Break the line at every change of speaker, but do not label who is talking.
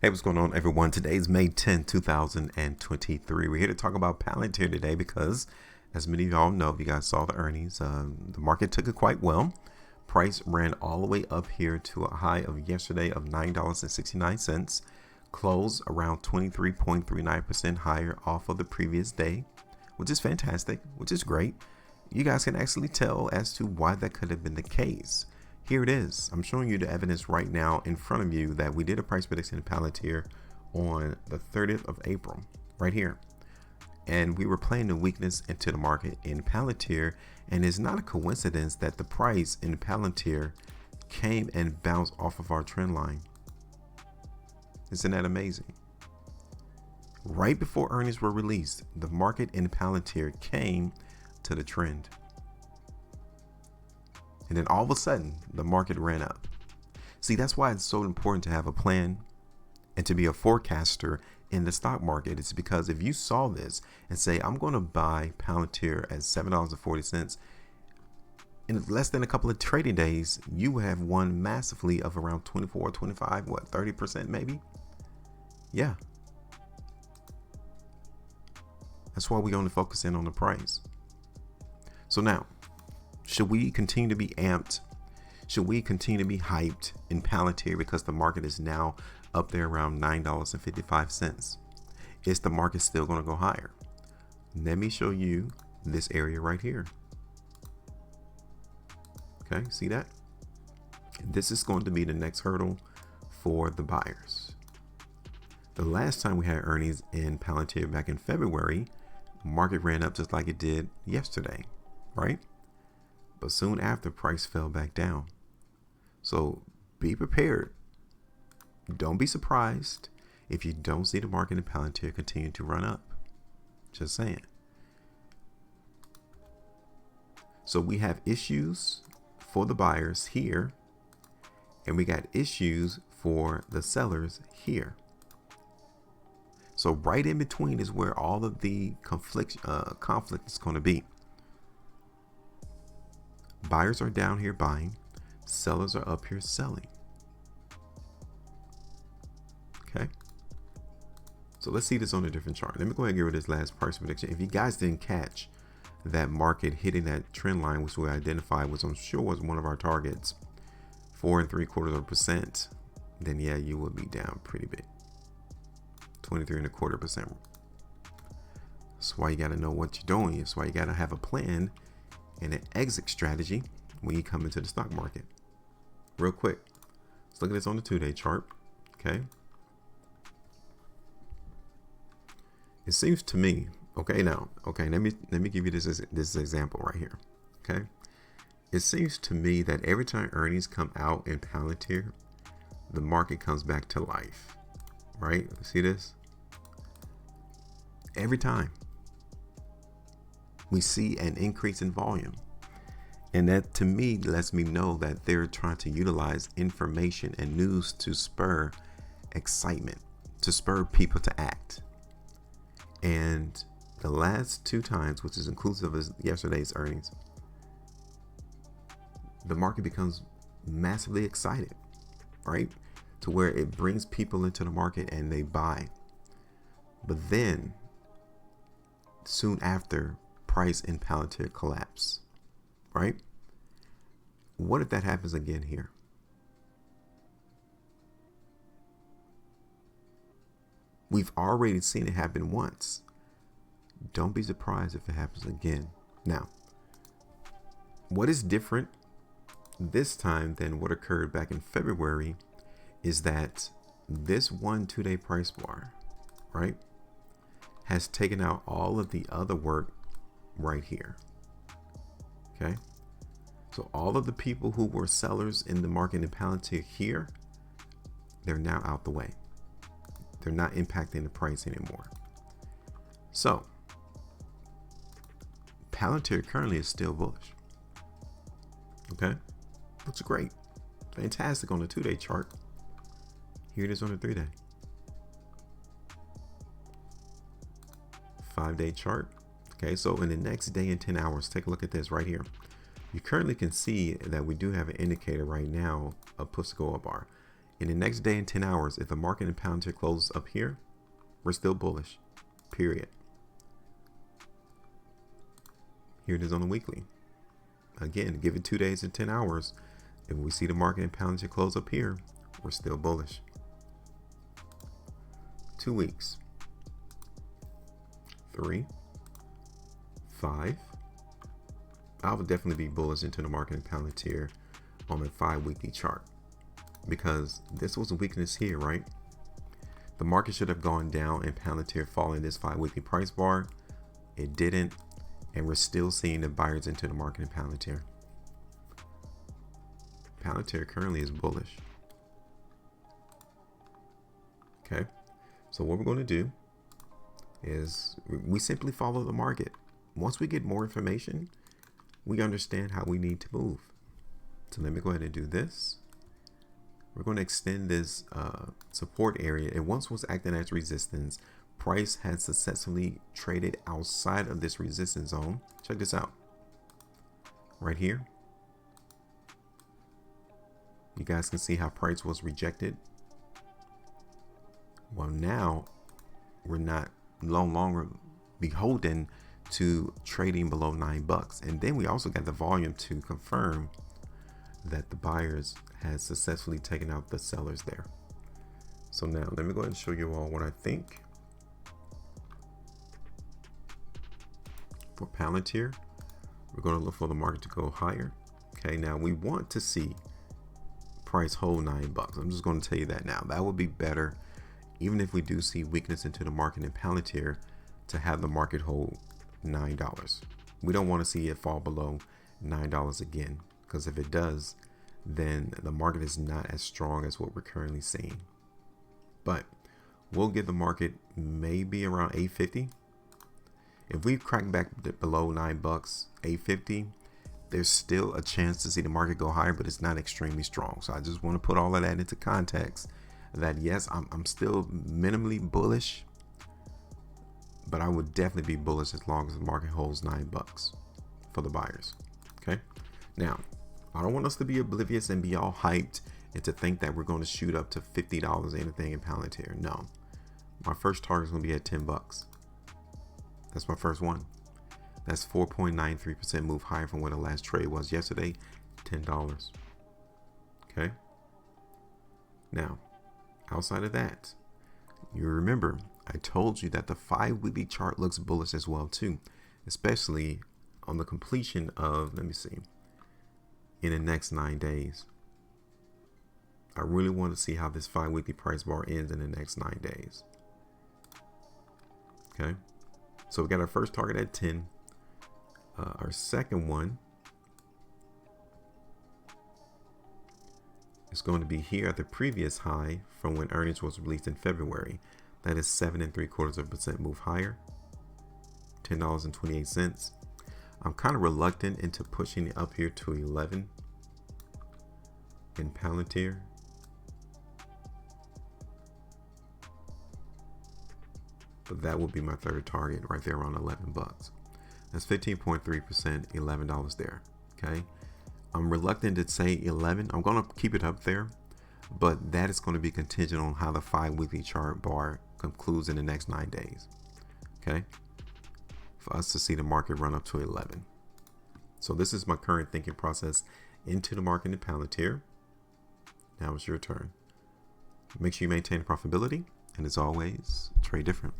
Hey, what's going on, everyone? Today's May 10th, 2023. We're here to talk about Palantir today because, as many of y'all know, if you guys saw the earnings, the market took it quite well. Price ran all the way up here to a high of yesterday of $9.69. Closed around 23.39% higher off of the previous day, which is fantastic, which is great. You guys can actually tell as to why that could have been the case. Here it is. I'm showing you the evidence right now in front of you that we did a price prediction in Palantir on the 30th of April, right here. And we were playing the weakness into the market in Palantir. And it's not a coincidence that the price in Palantir came and bounced off of our trend line. Isn't that amazing? Right before earnings were released, the market in Palantir came to the trend. And then all of a sudden, the market ran up. See, that's why it's so important to have a plan and to be a forecaster in the stock market. It's because if you saw this and say, I'm going to buy Palantir at $7.40, in less than a couple of trading days, you would have won massively of around 24, 25, 30% maybe? Yeah. That's why we only focus in on the price. So now, should we continue to be amped? Should we continue to be hyped in Palantir because the market is now up there around $9.55? Is the market still going to go higher? Let me show you this area right here. Okay, see that? This is going to be the next hurdle for the buyers. The last time we had earnings in Palantir back in February, market ran up just like it did yesterday, right? But soon after, price fell back down. So be prepared. Don't be surprised if you don't see the market in Palantir continue to run up. Just saying. So we have issues for the buyers here, and we got issues for the sellers here. So right in between is where all of the conflict is going to be. Buyers are down here buying, sellers are up here selling. Okay. So let's see this on a different chart. Let me go ahead and get rid of this last price prediction. If you guys didn't catch that market hitting that trend line, which we identified, which I'm sure was one of our targets, 4 3/4%, then yeah, you would be down pretty big. 23.25%. That's why you got to know what you're doing. That's why you got to have a plan and an exit strategy when you come into the stock market. Real quick, let's look at this on the 2-day chart. Okay. It seems to me, let me give you this example right here. Okay. It seems to me that every time earnings come out in Palantir, the market comes back to life. Right? See this? Every time we see an increase in volume. And that to me lets me know that they're trying to utilize information and news to spur excitement, to spur people to act. And the last 2 times, which is inclusive of yesterday's earnings, the market becomes massively excited, right? To where it brings people into the market and they buy. But then soon after, price in Palantir collapse, right? What if that happens again here? We've already seen it happen once. Don't be surprised if it happens again. Now, what is different this time than what occurred back in February is that this 2-day price bar, right, has taken out all of the other work right here. Okay. So all of the people who were sellers in the market in Palantir here, they're now out the way. They're not impacting the price anymore. So Palantir currently is still bullish. Okay. Looks great. Fantastic on the 2-day chart. Here it is on the 3-day. 5-day chart. Okay, so in the next day and 10 hours, take a look at this right here. You currently can see that we do have an indicator right now, a push to go up bar. In the next day and 10 hours, if the market in Palantir closes up here, we're still bullish, period. Here it is on the weekly. Again, give it 2 days and 10 hours. If we see the market in Palantir close up here, we're still bullish. 2 weeks. 3, 5. I would definitely be bullish into the market in Palantir on the 5-weekly chart, because this was a weakness here, right? The market should have gone down and Palantir following this 5-weekly price bar. It didn't, and we're still seeing the buyers into the market in Palantir. Palantir currently is bullish. Okay, so what we're going to do is we simply follow the market. Once we get more information, we understand how we need to move. So let me go ahead and do this. We're going to extend this support area. It once was acting as resistance. Price has successfully traded outside of this resistance zone. Check this out. Right here. You guys can see how price was rejected. Well, now we're not no longer beholden to trading below $9. And then we also got the volume to confirm that the buyers has successfully taken out the sellers there. So now let me go ahead and show you all what I think for Palantir. We're going to look for the market to go higher. Okay, now we want to see price hold $9. I'm just going to tell you that now. That would be better, even if we do see weakness into the market in Palantir, to have the market hold $9. We don't want to see it fall below $9 again, because if it does, then the market is not as strong as what we're currently seeing. But we'll give the market maybe around 850. If we crack back below $9, 850, there's still a chance to see the market go higher, but it's not extremely strong. So I just want to put all of that into context, that yes, I'm still minimally bullish, but I would definitely be bullish as long as the market holds $9 for the buyers. Okay, now I don't want us to be oblivious and be all hyped and to think that we're going to shoot up to $50 anything in Palantir. No, my first target is going to be at $10. That's my first one. That's 4.93% move higher from where the last trade was yesterday, $10. Okay, now outside of that, you remember I told you that the 5-weekly chart looks bullish as well too, especially on the completion of, let me see, in the next 9 days. I really want to see how this 5-weekly price bar ends in the next 9 days. Okay, so we got our first target at 10. Our second one is going to be here at the previous high from when earnings was released in February. That is 7.75% move higher, $10.28. I'm kind of reluctant into pushing it up here to 11 in Palantir. But that would be my third target right there around $11. That's 15.3%, $11 there. Okay, I'm reluctant to say 11. I'm going to keep it up there, but that is going to be contingent on how the 5-weekly chart bar concludes in the next 9 days. Okay, for us to see the market run up to 11. So this is my current thinking process into the market in Palantir. Now it's your turn. Make sure you maintain profitability, and as always, trade different.